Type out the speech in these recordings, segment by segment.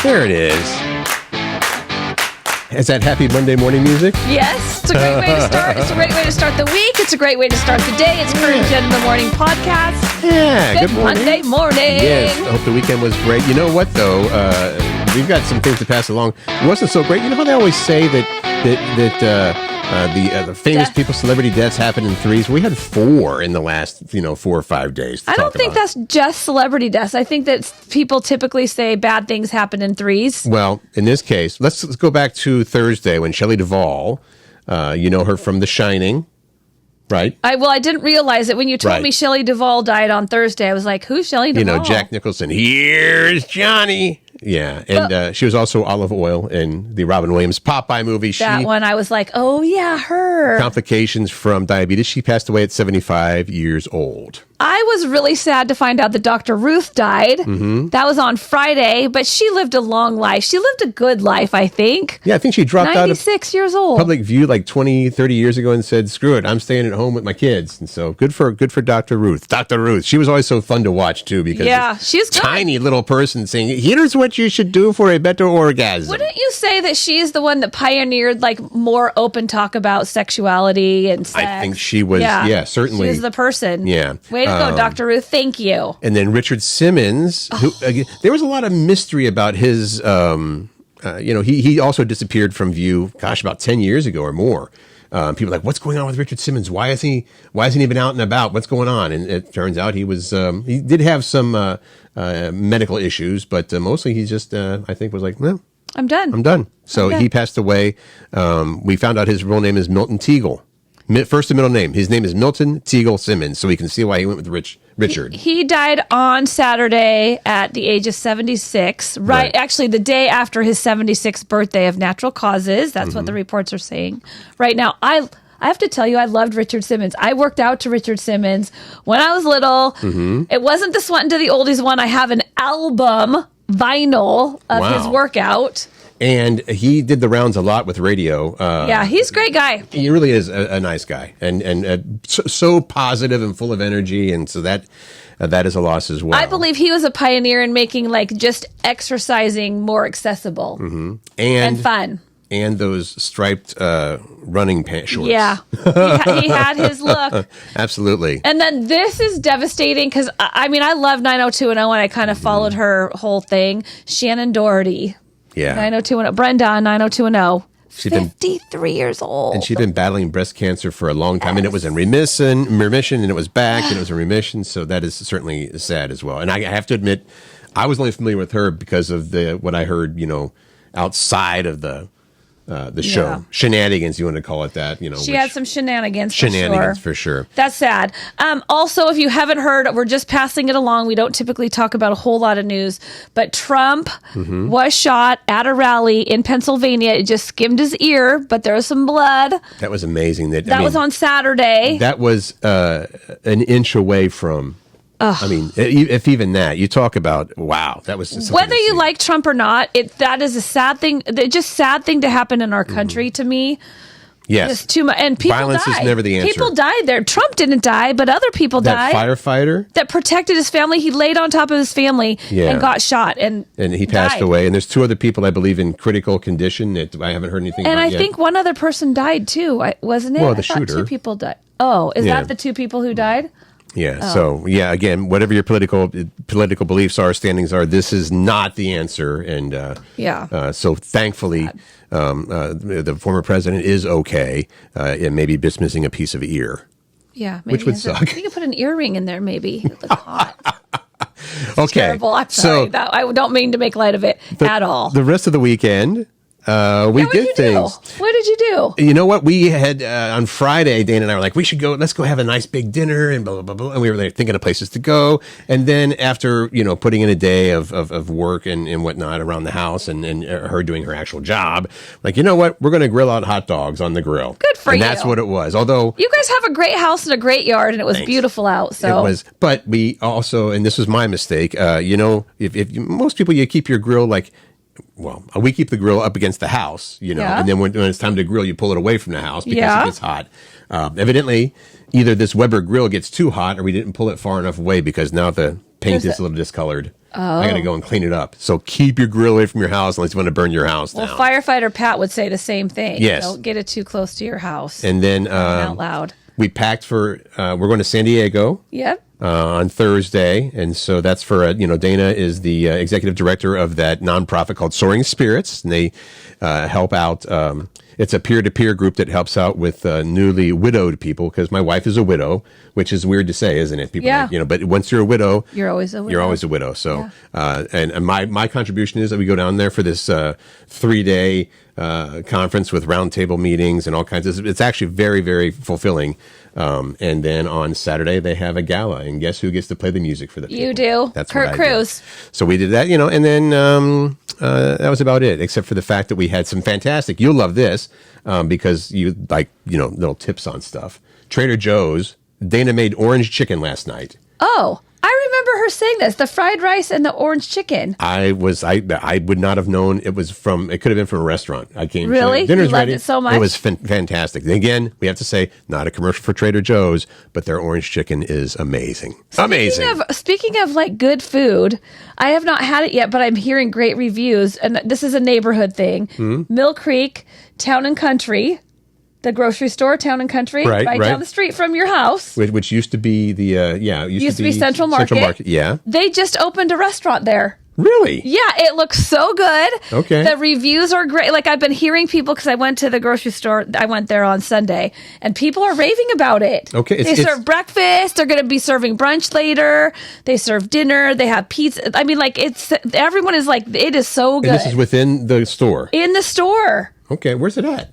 There it is. Is that happy Monday morning music? Yes, it's a great way to start. It's a great way to start the week. It's a great way to start the day. It's Curt and Jen in the Morning Podcast. Yeah, good morning. Monday morning. Yes, I hope the weekend was great. You know what, though? We've got some things to pass along. It wasn't so great. You know how they always say that the famous people, celebrity deaths happen in threes? We had 4 in the last, 4 or 5 days. I don't think that's just celebrity deaths. I think that people typically say bad things happen in threes. Well, in this case, let's go back to Thursday when Shelley Duvall, you know her from The Shining, right? I didn't realize it when you told me Shelley Duvall died on Thursday. I was like, who's Shelley Duvall? You know, Jack Nicholson. Here's Johnny. Yeah, and she was also Olive Oyl in the Robin Williams Popeye movie. That one, I was like, oh yeah, her. Complications from diabetes. She passed away at 75 years old. I was really sad to find out that Dr. Ruth died. Mm-hmm. That was on Friday, but she lived a long life. She lived a good life, I think. Yeah, I think she dropped out of 96 years old. Public view like 20, 30 years ago and said, screw it, I'm staying at home with my kids. And so good for Dr. Ruth. Dr. Ruth, she was always so fun to watch, too, because she's good. Tiny little person saying, here's what you should do for a better orgasm. Wouldn't you say that she's the one that pioneered like more open talk about sexuality and sex? I think she was, certainly. She was the person. Yeah. Way to go, Dr. Ruth. Thank you. And then Richard Simmons, who, again, there was a lot of mystery about his, he also disappeared from view, about 10 years ago or more. People are like, what's going on with Richard Simmons? Why hasn't he been out and about? What's going on? And it turns out he did have some medical issues, but mostly he just, I think, was like, no, I'm done. So he passed away. We found out his real name is Milton Teagle. First and middle name. His name is Milton Teagle Simmons, so we can see why he went with Richard. He died on Saturday at the age of 76, right? Actually, the day after his 76th birthday of natural causes. That's what the reports are saying right now. I have to tell you, I loved Richard Simmons. I worked out to Richard Simmons when I was little. Mm-hmm. It wasn't the Sweatin' to the Oldies one. I have an album vinyl of his workout. And he did the rounds a lot with radio. He's a great guy. He really is a nice guy, and so positive and full of energy, and so that is a loss as well. I believe he was a pioneer in making like just exercising more accessible and fun. And those striped running pants shorts. Yeah, he had his look. Absolutely. And then this is devastating because I love 90210, and I kind of followed her whole thing. Shannon Doherty. Yeah. 90210. Brenda on 90210. She's 53 years old. And she'd been battling breast cancer for a long time. Yes. And it was in remission, and it was back, and it was in remission. So that is certainly sad as well. And I have to admit, I was only familiar with her because of what I heard, outside of the show. Shenanigans, you want to call it that. She had some shenanigans for sure. That's sad. Also, if you haven't heard, we're just passing it along. We don't typically talk about a whole lot of news, but Trump was shot at a rally in Pennsylvania. It just skimmed his ear, but there was some blood. That was amazing. That was on Saturday. That was an inch away from... if even that, you talk about, wow, that was... Whether you like Trump or not, that is a sad thing. Just sad thing to happen in our country to me. Yes. Just too much. And people Violence is never the answer. People died there. Trump didn't die, but other people died. That firefighter? That protected his family. He laid on top of his family and got shot and he passed away. And there's 2 other people, I believe, in critical condition that I haven't heard anything about yet. And I think one other person died, too, wasn't it? Well, the shooter. 2 people died. Oh, is that the 2 people who died? Yeah. Oh. So, again, whatever your political beliefs are, standings are, this is not the answer. And so thankfully, the former president is okay and maybe just missing a piece of ear. Yeah. Maybe which would suck. You could put an earring in there, maybe. It look hot. Okay. Terrible. I'm sorry. I don't mean to make light of it at all. The rest of the weekend... we did things. What did you do? You know what? We had on Friday, Dana and I were like, let's go have a nice big dinner and blah, blah, blah, blah. And we were there thinking of places to go. And then after, putting in a day of work and whatnot around the house and her doing her actual job, like, you know what? We're going to grill out hot dogs on the grill. Good for you. And that's what it was. Although you guys have a great house and a great yard and it was beautiful out. So it was, but we also, and this was my mistake, if most people, you keep your grill like, well, we keep the grill up against the house, and then when it's time to grill, you pull it away from the house because it gets hot. Evidently, either this Weber grill gets too hot or we didn't pull it far enough away because now the paint is a little discolored. I got to go and clean it up. So keep your grill away from your house unless you want to burn your house down. Well, firefighter Pat would say the same thing. Yes. Don't get it too close to your house. And then out loud. We packed for, we're going to San Diego. Yep. On Thursday. And so that's for, Dana is the executive director of that nonprofit called Soaring Spirits. And they help out. It's a peer-to-peer group that helps out with newly widowed people, because my wife is a widow, which is weird to say, isn't it? People, yeah. But once you're a widow, you're always a widow. You're always a widow. So, and my contribution is that we go down there for this 3-day conference with roundtable meetings and all kinds of. It's actually very, very fulfilling. And then on Saturday they have a gala, and guess who gets to play the music for the people? You do. That's Curt Cruz. So we did that, and then that was about it, except for the fact that we had some fantastic. You'll love this because you like little tips on stuff. Trader Joe's. Dana made orange chicken last night. Oh, I remember her saying this: the fried rice and the orange chicken. I would not have known it was from. It could have been from a restaurant. I came. Really? Dinner's You loved ready. It so much. It was fantastic. And again, we have to say, not a commercial for Trader Joe's, but their orange chicken is amazing. Speaking of like good food, I have not had it yet, but I'm hearing great reviews. And this is a neighborhood thing. Mm-hmm. Mill Creek Town and Country. The grocery store, Town and Country, right down the street from your house. Which used to be the, it used to be Central Market. Central Market, yeah. They just opened a restaurant there. Really? Yeah, it looks so good. Okay. The reviews are great. Like, I've been hearing people, because I went to the grocery store, I went there on Sunday, and people are raving about it. Okay. They serve breakfast. They're going to be serving brunch later. They serve dinner. They have pizza. I mean, like, everyone is like, it is so good. And this is within the store? In the store. Okay. Where's it at?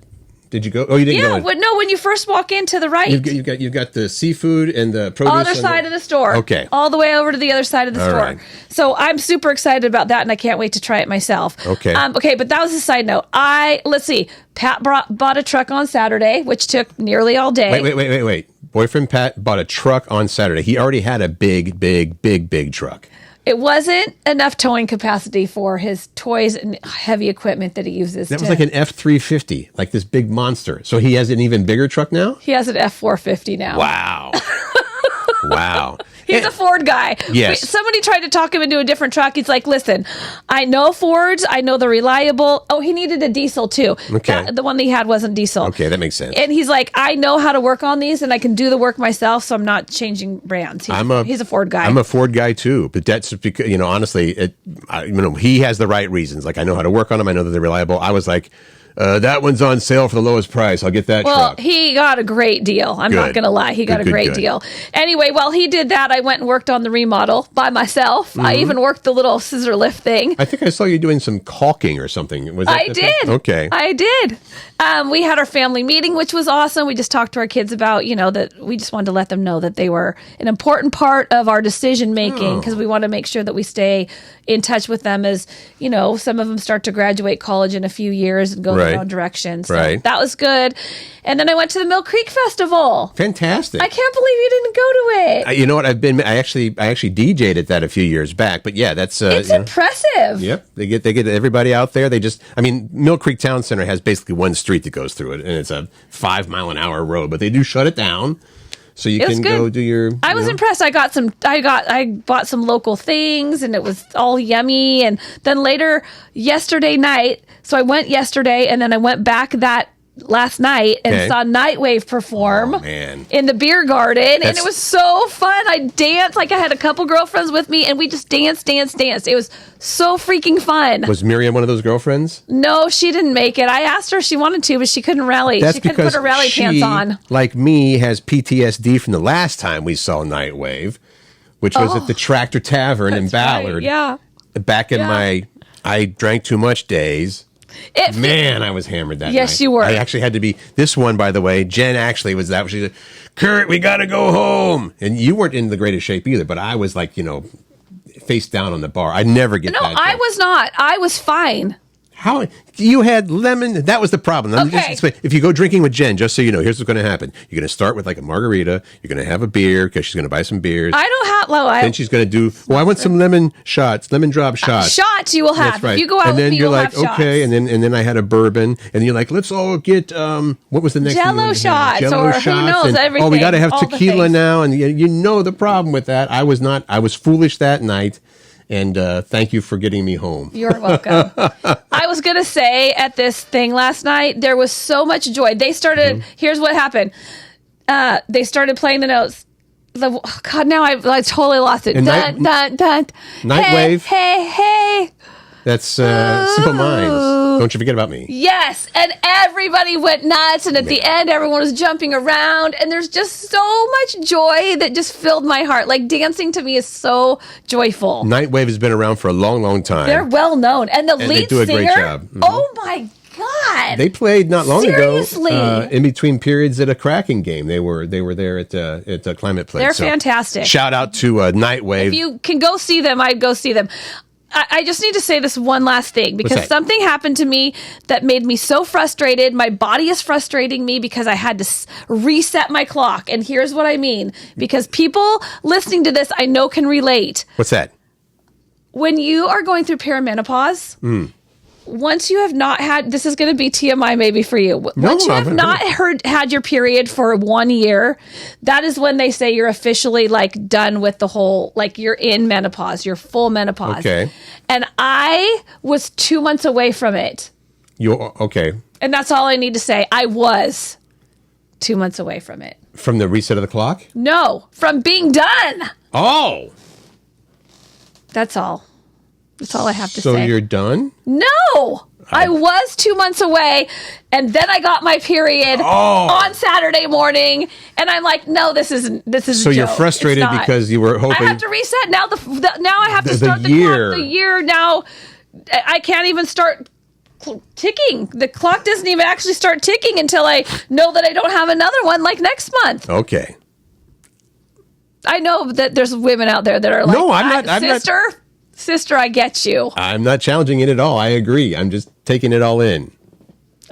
Did you go? Oh, you didn't go. Yeah, no, when you first walk in to the right. You've got the seafood and the produce. Other side of the store. Okay. All the way over to the other side of the store. Right. So I'm super excited about that, and I can't wait to try it myself. Okay. Okay, but that was a side note. Let's see. Pat bought a truck on Saturday, which took nearly all day. Wait. Boyfriend Pat bought a truck on Saturday. He already had a big truck. It wasn't enough towing capacity for his toys and heavy equipment that he uses. That was like an F-350, like this big monster. So he has an even bigger truck now? He has an F-450 now. Wow. Wow. He's a Ford guy. Yes. Somebody tried to talk him into a different truck. He's like, listen, I know Fords. I know they're reliable. Oh, he needed a diesel too. Okay. The one that he had wasn't diesel. Okay, that makes sense. And he's like, I know how to work on these, and I can do the work myself, so I'm not changing brands. He's a Ford guy. I'm a Ford guy too, but that's because, honestly, he has the right reasons. Like, I know how to work on them. I know that they're reliable. I was like, that one's on sale for the lowest price. I'll get that truck. Well, he got a great deal. I'm not going to lie. He got a great deal. Anyway, while he did that, I went and worked on the remodel by myself. Mm-hmm. I even worked the little scissor lift thing. I think I saw you doing some caulking or something. I did. Okay. I did. We had our family meeting, which was awesome. We just talked to our kids about, that we just wanted to let them know that they were an important part of our decision making, because we want to make sure that we stay in touch with them as, some of them start to graduate college in a few years and go their own direction. So that was good. And then I went to the Mill Creek Festival. Fantastic. I can't believe you didn't go to it. You know what? I actually DJ'd at that a few years back, but yeah, that's it's impressive. Yep. They get everybody out there. Mill Creek Town Center has basically one street that goes through it, and it's a 5-mile-an-hour road, but they do shut it down. So you can go do your. I was impressed. I bought some local things, and it was all yummy. And then later yesterday night, so I went yesterday, and then I went back last night and saw Nightwave perform in the beer garden, and it was so fun. I danced, like I had a couple girlfriends with me, and we just danced. It was so freaking fun. Was Miriam one of those girlfriends? No, she didn't make it. I asked her if she wanted to, but she couldn't rally. That's she couldn't put her rally pants on. Like me, has PTSD from the last time we saw Nightwave, which was at the Tractor Tavern in Ballard. Right. Yeah. Back in my I drank too much days. I was hammered that night. Yes, you were. I actually had to be. This one, by the way, Jen actually was that. She said, Curt, we got to go home. And you weren't in the greatest shape either, but I was like, face down on the bar. I never get that. No, I was not. I was fine. How you had lemon? That was the problem. Let me just explain. If you go drinking with Jen, just so you know, here's what's going to happen. You're going to start with like a margarita. You're going to have a beer because she's going to buy some beers. I don't have. Well, then she's going to do. Well, I want some lemon shots, lemon drop shots. Shots you will have. That's right. If you go out and then with me, you're you'll like, have okay, shots. and then I had a bourbon, and you're like, let's all get what was the next Jello one? shots, Jello or shots, who knows, and, everything. Oh, we got to have all the tequila things. now, and you know the problem with that. I was foolish that night. And thank you for getting me home. You're welcome. I was going to say at this thing last night, there was so much joy. They started, here's what happened. They started playing the notes. God, now I totally lost it. Night hey, Wave. Hey. That's Simple Minds. Don't you forget about me. Yes, and everybody went nuts, and at the end, everyone was jumping around, and there's just so much joy that just filled my heart. Like, dancing to me is so joyful. Night Wave has been around for a long, long time. They're well known, and the lead they do a singer. great job. Oh my God! They played not long Seriously? ago in between periods at a Kraken game. They were there at Climate Place. They're fantastic. Shout out to Night Wave. If you can go see them, I'd go see them. I just need to say this one last thing because something happened to me that made me so frustrated. My body is frustrating me because I had to reset my clock. And here's what I mean. Because people listening to this, I know can relate. What's that? When you are going through perimenopause, once you have not had, this is going to be TMI maybe for you. Once you have not had your period for 1 year, that is when they say you're officially like done with the whole, like you're in menopause, you're full menopause. Okay. And I was 2 months away from it. Okay. And that's all I need to say. I was 2 months away from it. From the reset of the clock? No, from being done. Oh. That's all. That's all I have to say. So you're done? No, I was 2 months away, and then I got my period on Saturday morning, and I'm like, no, this isn't. So you're frustrated because you were hoping. I have to reset now. Now I have to start the clock. The year now, I can't even start ticking. The clock doesn't even actually start ticking until I know that I don't have another one like next month. Okay. I know that there's women out there that are like, no, I'm not. Sister, I get you. I'm not challenging it at all. I agree. I'm just taking it all in.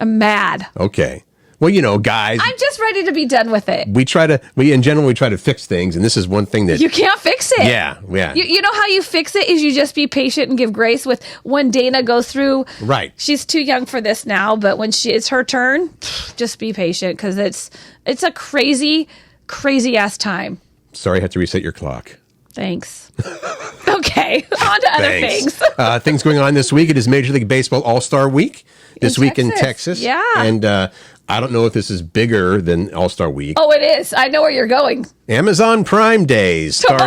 I'm mad. Okay. Well, you know, guys. I'm just ready to be done with it. In general, we try to fix things. And this is one thing that. You can't fix it. Yeah. You know how you fix it is you just be patient and give grace with when Dana goes through. Right. She's too young for this now, but when it's her turn, just be patient because it's a crazy, crazy ass time. Sorry, I had to reset your clock. Thanks. Okay, on to other things. Things going on this week. It is Major League Baseball All-Star Week this week in Texas. Yeah. And I don't know if this is bigger than All-Star Week. Oh, it is. I know where you're going. Amazon Prime Day starts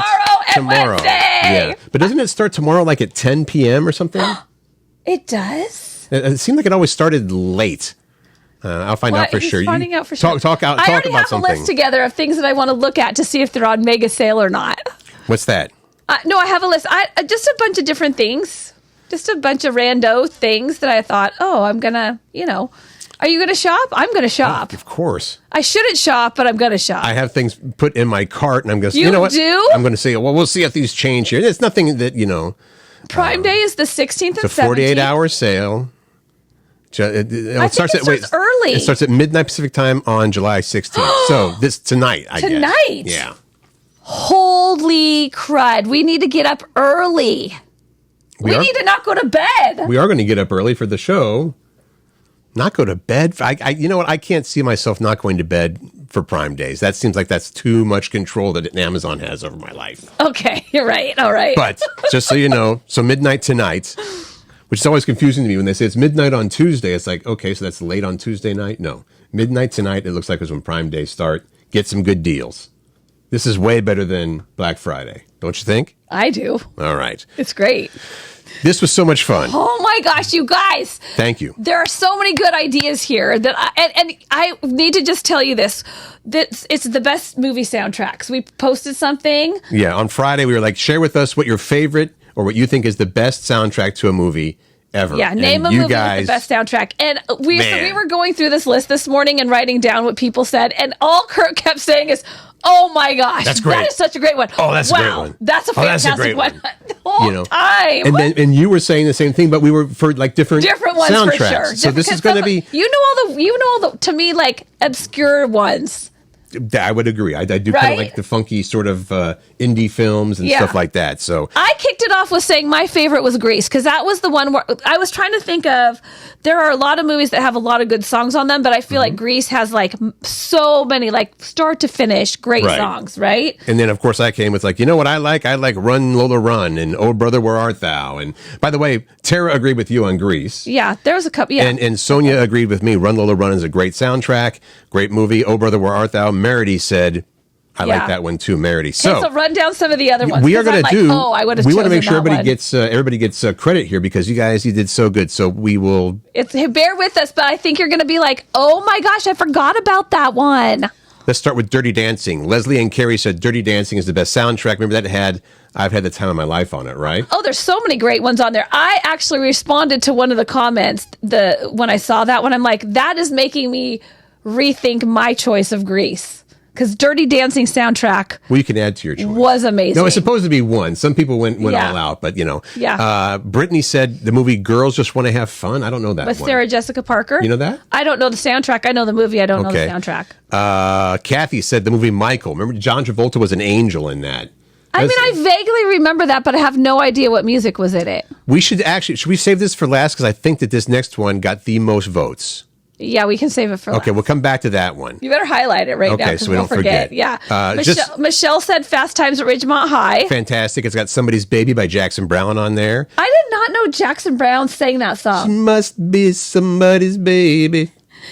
tomorrow. Wednesday. Yeah. But doesn't it start tomorrow like at 10 p.m. or something? It does? It seemed like it always started late. I'll find out for sure. Finding out for sure. Talk about I already have something. a list together of things that I want to look at to see if they're on mega sale or not. What's that? No, I have a list. Just a bunch of different things. Just a bunch of rando things that I thought, I'm going to, are you going to shop? I'm going to shop. Of course. I shouldn't shop, but I'm going to shop. I have things put in my cart and I'm going to say, you know what? Do? I'm going to say, well, we'll see if these change here. It's nothing that, Prime Day is the 16th and 17th. It's a 48-hour sale. It starts early. It starts at midnight Pacific time on July 16th. So tonight, I guess. Tonight? Yeah. Holy crud. We need to get up early. We need to not go to bed. We are going to get up early for the show. Not go to bed. You know what? I can't see myself not going to bed for Prime Days. That seems like that's too much control that Amazon has over my life. Okay, you're right. All right. But just so you know, so midnight tonight, which is always confusing to me when they say it's midnight on Tuesday. It's like, okay, so that's late on Tuesday night? No. Midnight tonight, it looks like it's when Prime Days start. Get some good deals. This is way better than Black Friday, don't you think? I do. All right. It's great. This was so much fun. Oh my gosh, you guys. Thank you. There are so many good ideas here that I need to just tell you this. It's the best movie soundtracks. We posted something. Yeah, on Friday we were like, share with us what your favorite or what you think is the best soundtrack to a movie ever. Yeah, name And a you movie guys, with the best soundtrack. And we Man. were going through this list this morning and writing down what people said, and all Curt kept saying is, "Oh my gosh, That's great. that is such a great one. Oh, that's a great one. That's a fantastic great one." one. The whole time. And you were saying the same thing, but we were for like different ones soundtracks. for sure. So this is going to be. You know all the to me like obscure ones. I would agree. I do kind Right? of like the funky sort of indie films and stuff like that. So I kicked it off with saying my favorite was Grease, because that was the one where I was trying to think of. There are a lot of movies that have a lot of good songs on them, but I feel like Grease has like so many, like start to finish, great songs, right? And then, of course, I came with like, you know what I like? I like Run, Lola, Run and Oh, Brother, Where Art Thou? And by the way, Tara agreed with you on Grease. Yeah, there was a couple. Yeah, And Sonia agreed with me. Run, Lola, Run is a great soundtrack, great movie. Oh, Brother, Where Art Thou? Merity said, I like that one too, Merity. So run down some of the other ones. We are going to do. Oh, I would have. We want to make sure everybody everybody gets credit here because you did so good. So we will. Bear with us, but I think you're going to be like, oh my gosh, I forgot about that one. Let's start with Dirty Dancing. Leslie and Carrie said Dirty Dancing is the best soundtrack. Remember that I've had the time of my life on it, right? Oh, there's so many great ones on there. I actually responded to one of the comments when I saw that one. I'm like, that is making me rethink my choice of Grease. Because Dirty Dancing soundtrack you can add to your choice. Was amazing. No, it's supposed to be one. Some people went all out, but Yeah. Brittany said the movie Girls Just Want to Have Fun. I don't know that With one. Sarah Jessica Parker. You know that? I don't know the soundtrack. I know the movie. I don't know the soundtrack. Kathy said the movie Michael. Remember John Travolta was an angel in that. I vaguely remember that, but I have no idea what music was in it. Should we save this for last? Because I think that this next one got the most votes. Yeah, we can save it for last. Okay, we'll come back to that one. You better highlight it now. Okay, so we don't forget. Yeah. Michelle said Fast Times at Ridgemont High. Fantastic. It's got Somebody's Baby by Jackson Brown on there. I did not know Jackson Brown sang that song. She must be somebody's baby.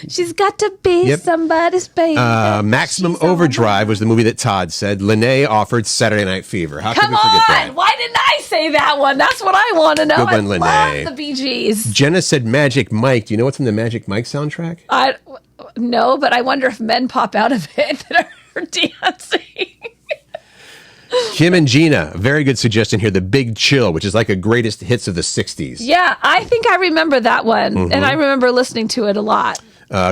She's got to be somebody's baby. Maximum Overdrive was the movie that Todd said. Lene offered Saturday Night Fever. How could we forget that? Why didn't I say that one? That's what I want to know. Good one, Lene. I love the Bee Gees. Jenna said Magic Mike. Do you know what's in the Magic Mike soundtrack? No, but I wonder if men pop out of it that are dancing. Kim and Gina, very good suggestion here. The Big Chill, which is like a greatest hits of the 60s. Yeah, I think I remember that one. And I remember listening to it a lot.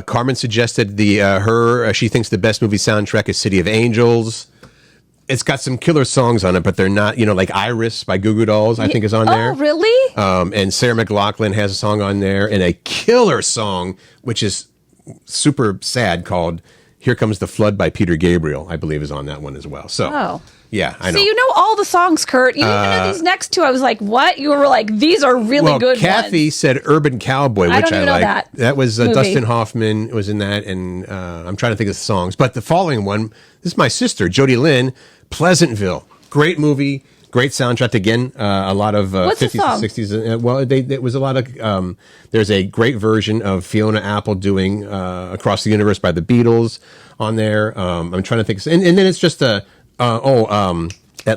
Carmen suggested she thinks the best movie soundtrack is City of Angels. It's got some killer songs on it, but they're not, like Iris by Goo Goo Dolls, I think is on there. Oh, really? And Sarah McLachlan has a song on there, and a killer song, which is super sad, called Here Comes the Flood by Peter Gabriel, I believe is on that one as well. So, yeah, I know. So you know all the songs, Curt. You even know these next two. I was like, what? You were like, these are really good Kathy ones. said Urban Cowboy, which I don't even know like. That was movie. Dustin Hoffman was in that, and I'm trying to think of the songs. But the following one, this is my sister, Jody Lynn, Pleasantville. Great movie, great soundtrack. Again, a lot of 50s and 60s. It was a lot of, there's a great version of Fiona Apple doing Across the Universe by the Beatles on there. I'm trying to think. And then it's just At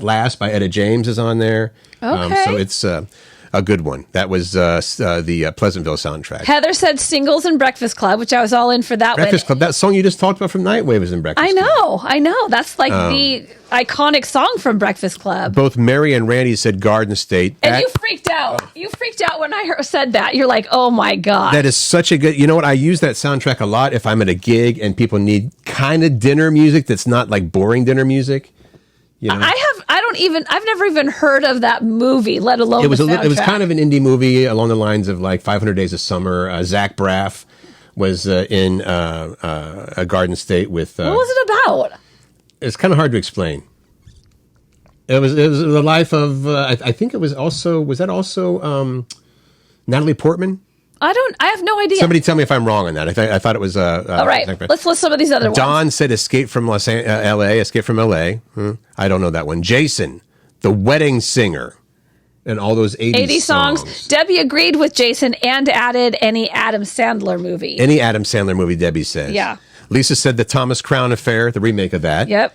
Last by Etta James is on there. Okay. So it's a good one. That was the Pleasantville soundtrack. Heather said Singles and Breakfast Club, which I was all in for that Breakfast one. Club. That song you just talked about from Nightwave is in Breakfast Club. I know. That's like the iconic song from Breakfast Club. Both Mary and Randy said Garden State. And you freaked out. You freaked out when I said that. You're like, oh my God. That is such a good, you know what? I use that soundtrack a lot if I'm at a gig and people need kind of dinner music that's not like boring dinner music. You know? I've never even heard of that movie, let alone it was the soundtrack. It was kind of an indie movie along the lines of like 500 Days of Summer. Zach Braff was in a Garden State with. What was it about? It's kind of hard to explain. It was the life of. I think it was also. Was that also Natalie Portman? I have no idea. Somebody tell me if I'm wrong on that. I thought it was. All right, let's list some of these other ones. Don said Escape from L.A. Escape from L.A. I don't know that one. Jason, The Wedding Singer, and all those 80s songs. Debbie agreed with Jason and added any Adam Sandler movie. Any Adam Sandler movie, Debbie says. Yeah. Lisa said The Thomas Crown Affair, the remake of that. Yep.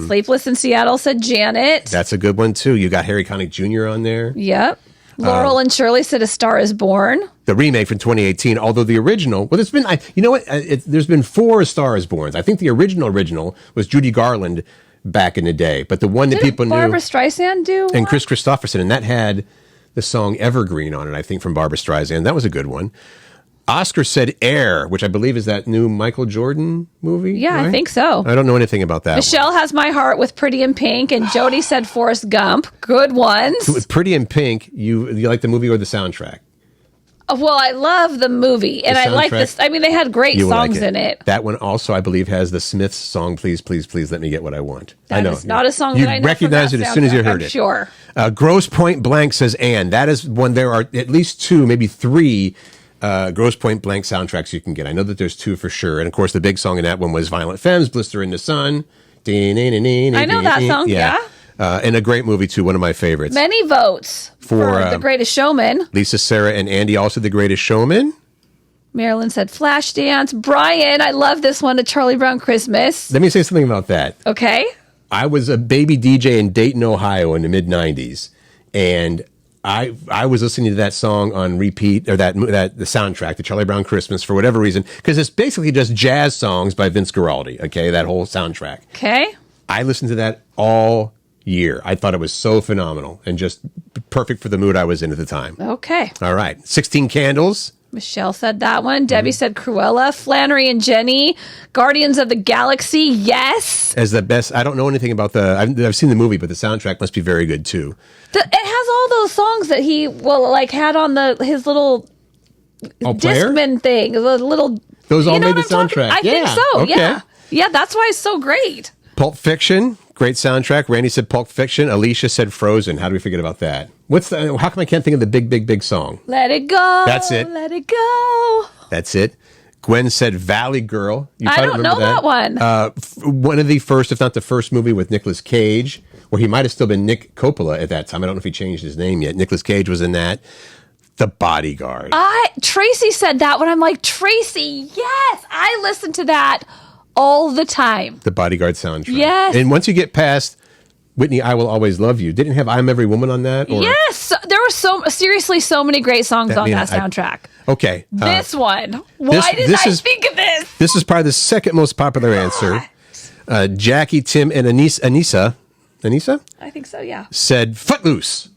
Sleepless in Seattle said Janet. That's a good one, too. You got Harry Connick Jr. on there. Yep. Laurel and Shirley said A Star is Born. The remake from 2018, although the original, well, there's been, you know what? There's been 4 A Star is Born. I think the original was Judy Garland back in the day, but the one that people knew. Barbara Streisand do? And Chris Christopherson, and that had the song Evergreen on it, I think, from Barbra Streisand. That was a good one. Oscar said Air, which I believe is that new Michael Jordan movie. Yeah, right? I think so. I don't know anything about that. Michelle has My Heart with Pretty in Pink, and Jody said Forrest Gump. Good ones. With Pretty in Pink, you like the movie or the soundtrack? Well, I love the movie, and I like this. I mean, they had great songs in it. That one also, I believe, has the Smiths song, Please, Please, Please Let Me Get What I Want. I know. It's not a song you that I know recognize it as soon as you heard it. Sure. Gross Point Blank says, Anne. That is one. There are at least 2, maybe 3 Gross Point Blank soundtracks you can get. I know that there's 2 for sure. And, of course, the big song in that one was Violent Femmes, Blister in the Sun. I know that song, yeah. And a great movie, too, one of my favorites. Many votes for The Greatest Showman. Lisa, Sarah, and Andy, also The Greatest Showman. Marilyn said Flashdance. Brian, I love this one, A Charlie Brown Christmas. Let me say something about that. Okay. I was a baby DJ in Dayton, Ohio in the mid-'90s, and I was listening to that song on repeat, or the soundtrack, the Charlie Brown Christmas, for whatever reason, because it's basically just jazz songs by Vince Guaraldi, okay, that whole soundtrack. Okay. I listened to that all year. I thought it was so phenomenal and just perfect for the mood I was in at the time. Okay. All right. 16 Candles. Michelle said that one. Debbie said Cruella. Flannery and Jenny. Guardians of the Galaxy. Yes. As the best. I don't know anything about I've seen the movie, but the soundtrack must be very good too. It has all those songs that he had on his little Discman thing. The little. Those all made the soundtrack. I think so. Okay. Yeah. Yeah. That's why it's so great. Pulp Fiction. Great soundtrack. Randy said Pulp Fiction. Alicia said Frozen. How do we forget about that? How come I can't think of the big song? Let it go. That's it. Let it go. That's it. Gwen said Valley Girl. I don't know that one. One of the first, if not the first movie with Nicolas Cage, where he might have still been Nick Coppola at that time. I don't know if he changed his name yet. Nicolas Cage was in that. The Bodyguard. Tracy said that one. I'm like, Tracy, yes. I listened to that all the time. The Bodyguard soundtrack. Yes. And once you get past Whitney, I Will Always Love You, didn't have I'm Every Woman on that? Or? Yes. There were so many great songs on that soundtrack. Okay. This one. Why did I think of this? This is probably the second most popular answer. Jackie, Tim, and Anissa? I think so, yeah. Said Footloose.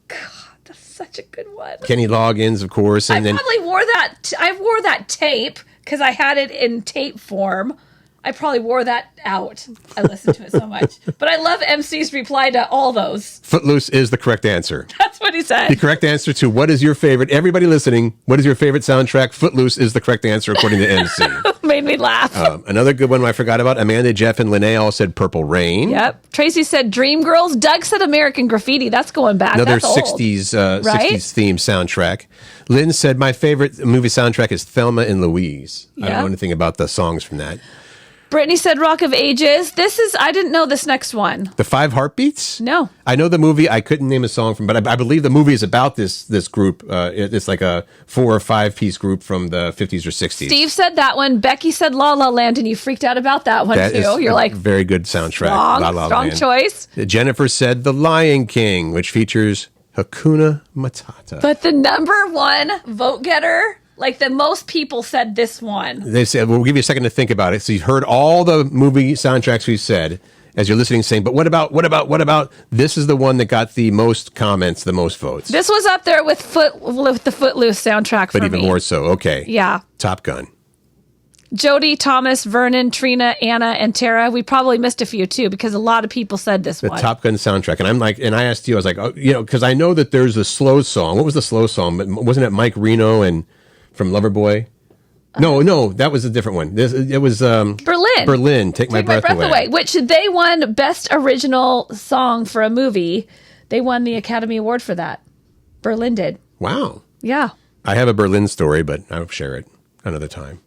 God, that's such a good one. Kenny Loggins, of course. And probably wore that. I wore that tape because I had it in tape form. I probably wore that out. I listened to it so much. But I love MC's reply to all those. Footloose is the correct answer. That's what he said. The correct answer to what is your favorite, everybody listening, what is your favorite soundtrack? Footloose is the correct answer according to MC. Made me laugh. Another good one I forgot about. Amanda, Jeff, and Lene all said Purple Rain. Yep. Tracy said Dreamgirls. Doug said American Graffiti. That's going back. Another That's old. 60s, right? 60s theme soundtrack. Lynn said my favorite movie soundtrack is Thelma and Louise. Yep. I don't know anything about the songs from that. Brittany said Rock of Ages. I didn't know this next one. The Five Heartbeats? No. I know the movie. I couldn't name a song from, but I believe the movie is about this group. It's like a 4 or 5 piece group from the 50s or 60s. Steve said that one. Becky said La La Land, and you freaked out about that one too. You're like, very good soundtrack. Strong choice. Jennifer said The Lion King, which features Hakuna Matata. But the number one vote getter, like the most people said this one. They said, we'll give you a second to think about it. So you've heard all the movie soundtracks we've said as you're listening, saying, but what about, this is the one that got the most comments, the most votes. This was up there with the Footloose soundtrack for me. But even more so. Okay. Yeah. Top Gun. Jody, Thomas, Vernon, Trina, Anna, and Tara. We probably missed a few too because a lot of people said this one. The Top Gun soundtrack. And I'm like, and I asked you, I was like, because I know that there's a slow song. What was the slow song? Wasn't it Mike Reno and from Loverboy? No, that was a different one. It was Berlin. Take my breath away. Which they won Best Original Song for a Movie. They won the Academy Award for that. Berlin did. Wow. Yeah. I have a Berlin story, but I'll share it another time.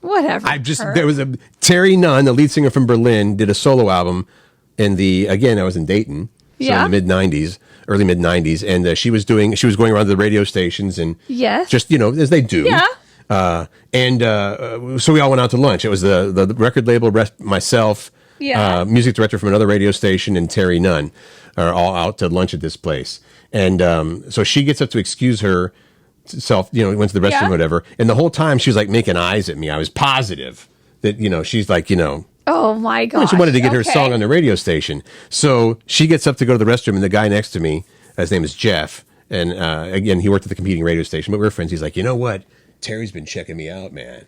Whatever. There was Terry Nunn, the lead singer from Berlin, did a solo album I was in Dayton. So in the mid-'90s, early mid-'90s, and she was going around to the radio stations and just, as they do. Yeah. So we all went out to lunch. It was the record label, myself, music director from another radio station, and Terry Nunn are all out to lunch at this place. And so she gets up to excuse herself, went to the restroom or whatever. And the whole time she was like making eyes at me. I was positive that, she's like, oh my gosh. She wanted to get her song on the radio station. So she gets up to go to the restroom, and the guy next to me, his name is Jeff, And again, he worked at the competing radio station, but we were friends. He's like, you know what? Terry's been checking me out, man.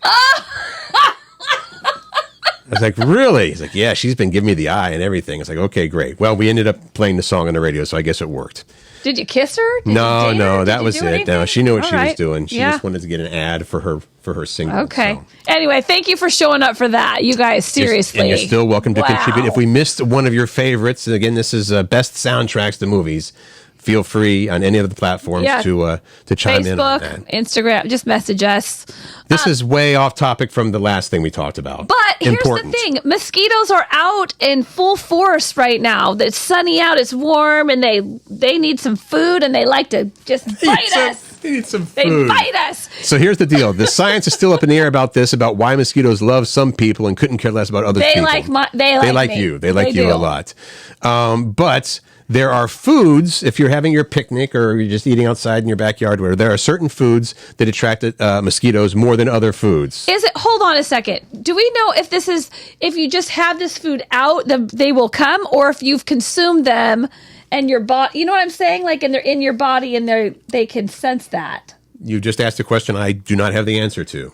I was like, really? He's like, yeah, she's been giving me the eye and everything. It's like, okay, great. Well, we ended up playing the song on the radio, so I guess it worked. Did you kiss her? No, that was it. No, she knew what she was doing. She Yeah. just wanted to get an ad for her single. Okay. So. Anyway, thank you for showing up for that, you guys. Seriously. And you're still welcome to Wow. contribute. If we missed one of your favorites, and again, this is best soundtracks to movies. Feel free on any of the platforms to chime in on Facebook, that. Instagram, just message us. This is way off topic from the last thing we talked about. But here's Important. the thing. Mosquitoes are out in full force right now. It's sunny out, it's warm, and they need some food, and they like to just bite us. They need some They food. bite us. So here's the deal. The science is still up in the air about this, about why mosquitoes love some people and couldn't care less about other people. They like me. you. They like you do. a lot. But there are foods, if you're having your picnic or you're just eating outside in your backyard, where there are certain foods that attract mosquitoes more than other foods. Hold on a second. Do we know if you just have this food out, they will come, or if you've consumed them and your body, you know what I'm saying? Like, and they're in your body and they can sense that. You just asked a question I do not have the answer to.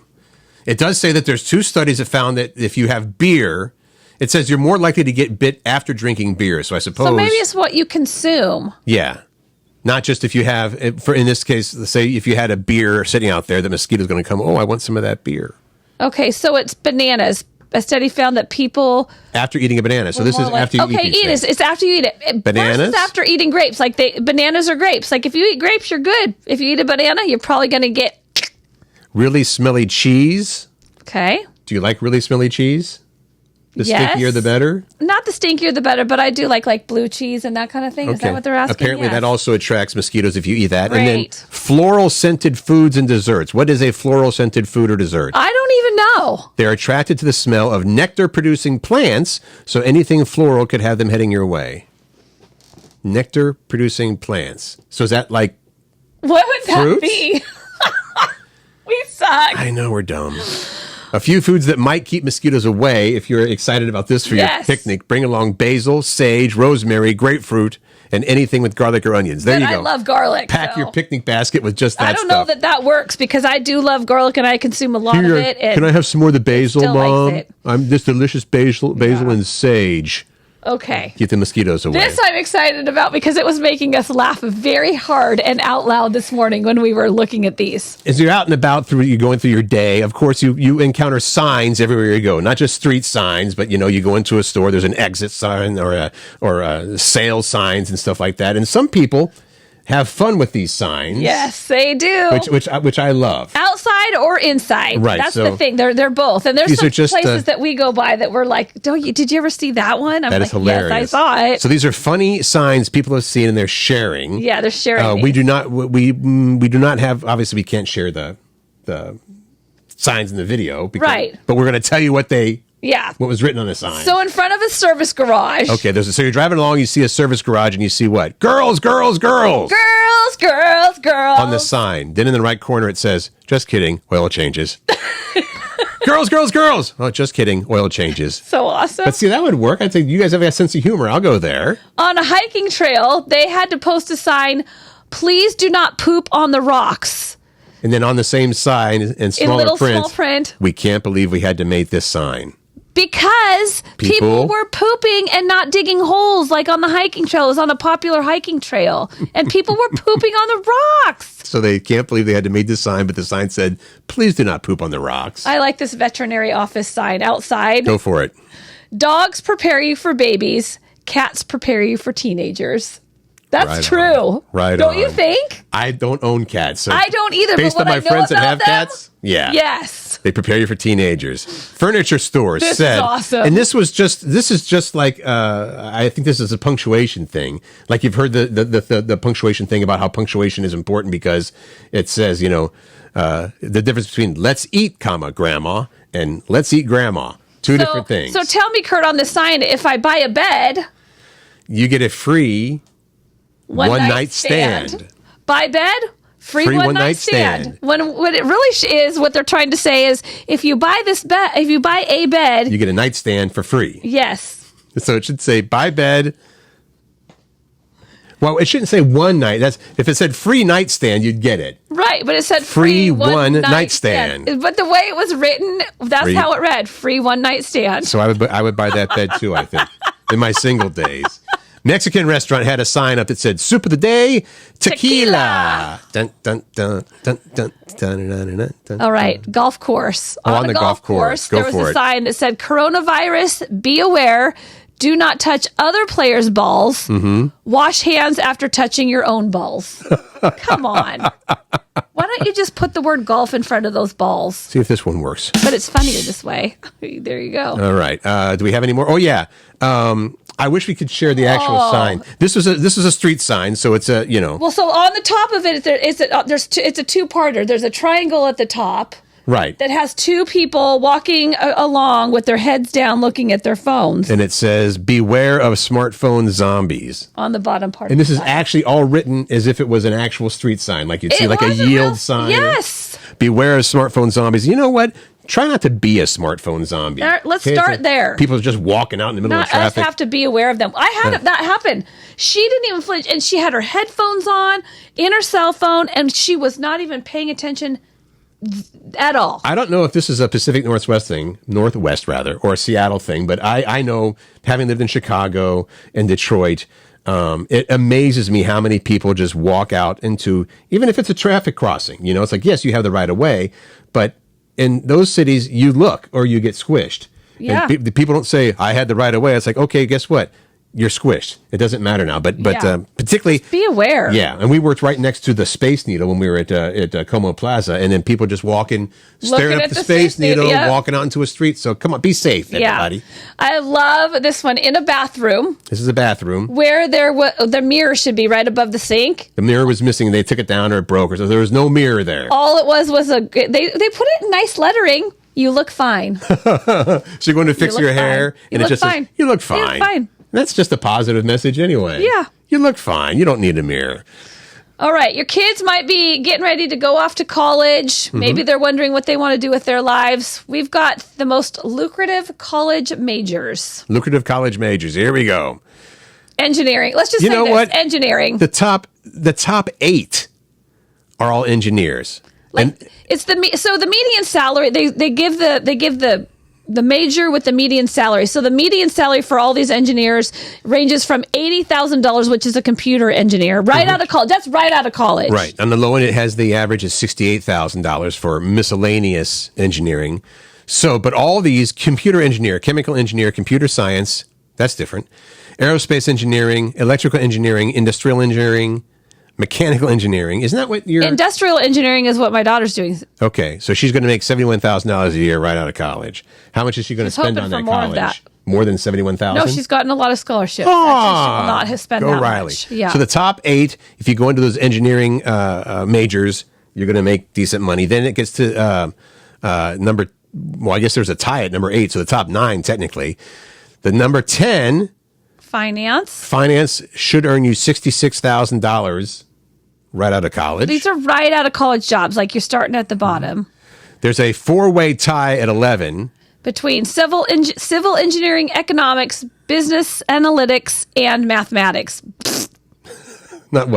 It does say that there's 2 studies that found that if you have beer, it says you're more likely to get bit after drinking beer. So I suppose. So maybe it's what you consume. Yeah. Not just if you have, in this case, let's say if you had a beer sitting out there, the mosquito's going to come, I want some of that beer. Okay, so it's bananas. A study found that people after eating a banana. So this is after you eat these things. It's after you eat it. Bananas? Versus after eating grapes. Like bananas are grapes. Like if you eat grapes, you're good. If you eat a banana, you're probably going to get really smelly cheese. Okay. Do you like really smelly cheese? The Yes. stinkier the better? Not the stinkier the better, but I do like blue cheese and that kind of thing. Is that what they're asking? Apparently Yes. that also attracts mosquitoes if you eat that. And then Great. floral scented foods and desserts. What is a floral scented food or dessert? I don't even know. They're attracted to the smell of nectar producing plants, so anything floral could have them heading your way. Nectar producing plants. So is that like What would that fruits? be? We suck. I know we're dumb. A few foods that might keep mosquitoes away if you're excited about this for Yes. your picnic. Bring along basil, sage, rosemary, grapefruit, and anything with garlic or onions. There And you go. I love garlic. Pack so your picnic basket with just that I don't stuff. know that works because I do love garlic and I consume a lot of it. And Can I have some more of the basil, still likes Mom? it. I'm this delicious basil and sage. Okay. Keep the mosquitoes away. This I'm excited about because it was making us laugh very hard and out loud this morning when we were looking at these. As you're out and about you're going through your day, of course you encounter signs everywhere you go. Not just street signs, but you go into a store, there's an exit sign or sales signs and stuff like that. And some people have fun with these signs. Yes, they do. Which I love. Outside or inside. Right, That's so the thing. They're both. And there's these some are just, places that we go by that we're like, did you ever see that one? I'm That like, is hilarious. Yes, I saw it. So these are funny signs people have seen and they're sharing. Yeah, they're sharing. We these. do not. We do not have. Obviously, we can't share the signs in the video. Right. But we're going to tell you what was written on the sign. So in front of a service garage. Okay. So you're driving along. You see a service garage, and you see what? Girls, girls, girls. Girls, girls, girls. On the sign. Then in the right corner it says, "Just kidding. Oil changes." Girls, girls, girls. Oh, just kidding. Oil changes. So awesome. But see, that would work. I'd say you guys have a sense of humor. I'll go there. On a hiking trail, they had to post a sign, "Please do not poop on the rocks." And then on the same sign in smaller little print, small print. we can't believe we had to make this sign. Because people were pooping and not digging holes like on the hiking trail. It was on a popular hiking trail. And people were pooping on the rocks. So they can't believe they had to make this sign, but the sign said, "Please do not poop on the rocks." I like this veterinary office sign outside. Go for it. Dogs prepare you for babies. Cats prepare you for teenagers. That's Right true. on. Right Don't you on. think? I don't own cats. So I don't either. based but on what my I know friends that about have them, cats, yeah. Yes. They prepare you for teenagers. Furniture stores This is said, awesome. and this is just like I think this is a punctuation thing. Like you've heard the punctuation thing about how punctuation is important because it says the difference between "let's eat, grandma" and "let's eat, grandma." Two different things. So tell me, Curt, on the sign, if I buy a bed, you get a free one night stand. Buy bed, free one night stand. When what it really is, what they're trying to say is, if you buy a bed, You get a nightstand for free. yes. So it should say buy bed, Well, it shouldn't say one night. That's if it said free nightstand, you'd get it. Right, but it said Free one night nightstand. But the way it was written, that's how it read. Free one night stand. So I would buy that bed too, I think, in my single days. Mexican restaurant had a sign up that said "Soup of the day, tequila." Dun, dun, dun, dun, dun, dun, dun, dun, dun, All right, golf course. on the golf course. Go there was for a it. sign that said "Coronavirus, be aware. Do not touch other players' balls. Mm-hmm. Wash hands after touching your own balls." Come on. Why don't you just put the word golf in front of those balls? See if this one works. But it's funnier this way. There you go. All right. Do we have any more? Oh yeah. I wish we could share the actual sign. This was a street sign, so it's a Well, so on the top of it, it's a two-parter. There's a triangle at the top. right, That has two people walking along with their heads down looking at their phones and it says "Beware of smartphone zombies." on the bottom part. And of this the is sign. actually all written as if it was an actual street sign, like you'd see It like a was yield real- sign. Yes. Beware of smartphone zombies. You know what? Try not to be a smartphone zombie. Let's Okay, start it's there. People are just walking out in the middle Not of us traffic. have to be aware of them. I had that happen. She didn't even flinch, and she had her headphones on in her cell phone, and she was not even paying attention at all. I don't know if this is a Pacific Northwest rather, or a Seattle thing, but I know, having lived in Chicago and Detroit, it amazes me how many people just walk out into, even if it's a traffic crossing, it's like, yes, you have the right of way, but in those cities, you look or you get squished. Yeah. And the people don't say, I had the right of way. It's like, okay, guess what? You're squished. It doesn't matter now. But Yeah. particularly, Be aware. yeah, and we worked right next to the Space Needle when we were at Como Plaza, and then people just walking, staring Looking up at the the Space Space Needle, Needle, yeah. walking out into a street. So come on, be safe, everybody. Yeah. I love this one in a bathroom This is a bathroom. where the mirror should be right above the sink. The mirror was missing. They took it down or it broke, or so there was no mirror there. All it was they put it in nice lettering. You look fine. So you're going to fix look your hair, fine. and You it just look says, fine. "You look You fine." look fine. That's just a positive message anyway. Yeah. You look fine. You don't need a mirror. All right, your kids might be getting ready to go off to college. Mm-hmm. Maybe they're wondering what they want to do with their lives. We've got the most lucrative college majors. Lucrative college majors. Here we go. Engineering. Let's just You say know this. what? Engineering. The top 8 are all engineers. And It's the median salary. They give the major with the median salary. So the median salary for all these engineers ranges from $80,000, which is a computer engineer, right out of college. That's right out of college. right. On the low end, it has the average is $68,000 for miscellaneous engineering. So, but all these computer engineer, chemical engineer, computer science, that's different. Aerospace engineering, electrical engineering, industrial engineering, mechanical engineering. Isn't that what you're... Industrial engineering is what my daughter's doing. Okay, so she's going to make $71,000 a year right out of college. How much is she going to She's spend hoping on for that more of college? that. More than $71,000? No, she's gotten a lot of scholarships. Actually, she will not have spent Go that Riley. much. Yeah. So the top 8, if you go into those engineering majors, you're going to make decent money. Then it gets to I guess there's a tie at number 8, so the top 9 technically. The number 10, finance should earn you $66,000 right out of college. These are right out of college jobs, like you're starting at the bottom. There's a 4-way tie at 11. Between civil engineering, economics, business analytics, and mathematics. Not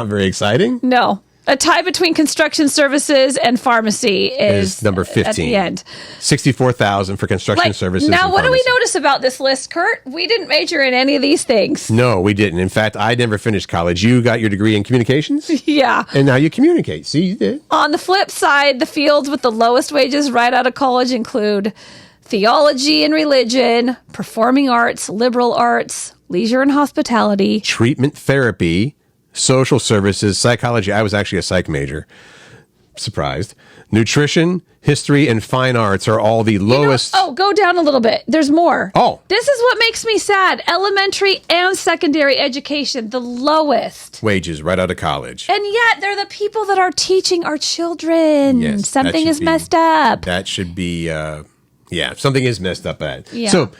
very exciting? No. A tie between construction services and pharmacy is number 15. At the end. $64,000 for construction services. Now, and what do we pharmacy. notice about this list, Curt? We didn't major in any of these things. No, we didn't. In fact, I never finished college. You got your degree in communications? Yeah. And now you communicate. See, you did. On the flip side, the fields with the lowest wages right out of college include theology and religion, performing arts, liberal arts, leisure and hospitality. Treatment therapy, social services, psychology. I was actually a psych major. Surprised. Nutrition, history, and fine arts are all the lowest. Go down a little bit. There's more. Oh. This is what makes me sad. Elementary and secondary education, the lowest. Wages right out of college. And yet, they're the people that are teaching our children. Yes, that Something should is be- messed up. That should be, something is messed up at. Yeah. So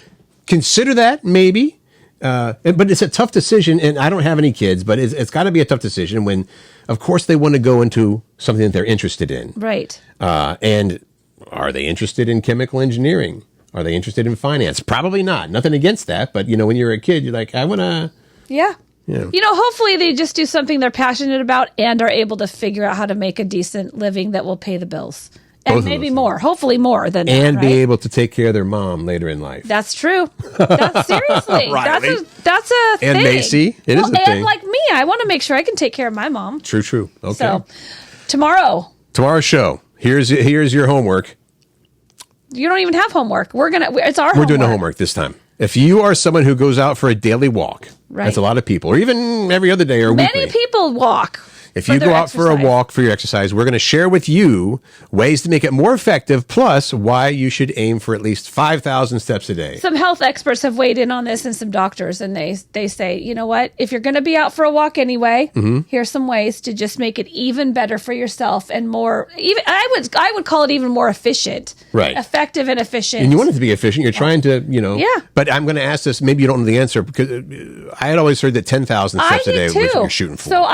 consider that maybe. But it's a tough decision, and I don't have any kids, but it's got to be a tough decision when, of course, they want to go into something that they're interested in. Right. And are they interested in chemical engineering? Are they interested in finance? Probably not. Nothing against that, but when you're a kid, you're like, I want to. Yeah. Yeah. Hopefully they just do something they're passionate about and are able to figure out how to make a decent living that will pay the bills. And maybe more, hopefully more than that. And be able to take care of their mom later in life. That's true. That's seriously. Riley. That's a thing. And Macy. It is a thing. And like me, I want to make sure I can take care of my mom. True. Okay. So, tomorrow's show. Here's your homework. You don't even have homework. It's our homework. We're doing the homework this time. If you are someone who goes out for a daily walk, that's a lot of people, or even every other day or weekly. Many people walk. If you go out for a walk for your exercise, we're going to share with you ways to make it more effective, plus why you should aim for at least 5,000 steps a day. Some health experts have weighed in on this, and some doctors, and they say, you know what? If you're going to be out for a walk anyway, here's some ways to just make it even better for yourself and more. Even I would call it even more efficient, right? Effective and efficient. And you want it to be efficient. You're trying to, Yeah. But I'm going to ask this. Maybe you don't know the answer because I had always heard that 10,000 steps a day was what you're shooting for. So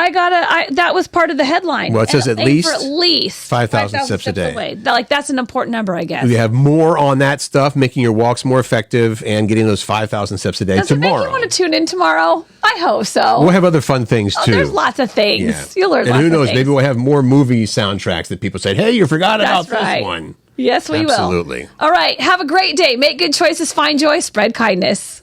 that was part of the headline. Well, it says at least 5,000 steps a day. That's an important number, I guess. We have more on that stuff, making your walks more effective and getting those 5,000 steps a day Does tomorrow. Does it make you want to tune in tomorrow? I hope so. We'll have other fun things too. There's lots of things. Yeah. You'll learn. And lots who knows? of things. Maybe we'll have more movie soundtracks that people said, "Hey, you forgot about this one." Yes, we will. Absolutely. All right. Have a great day. Make good choices. Find joy. Spread kindness.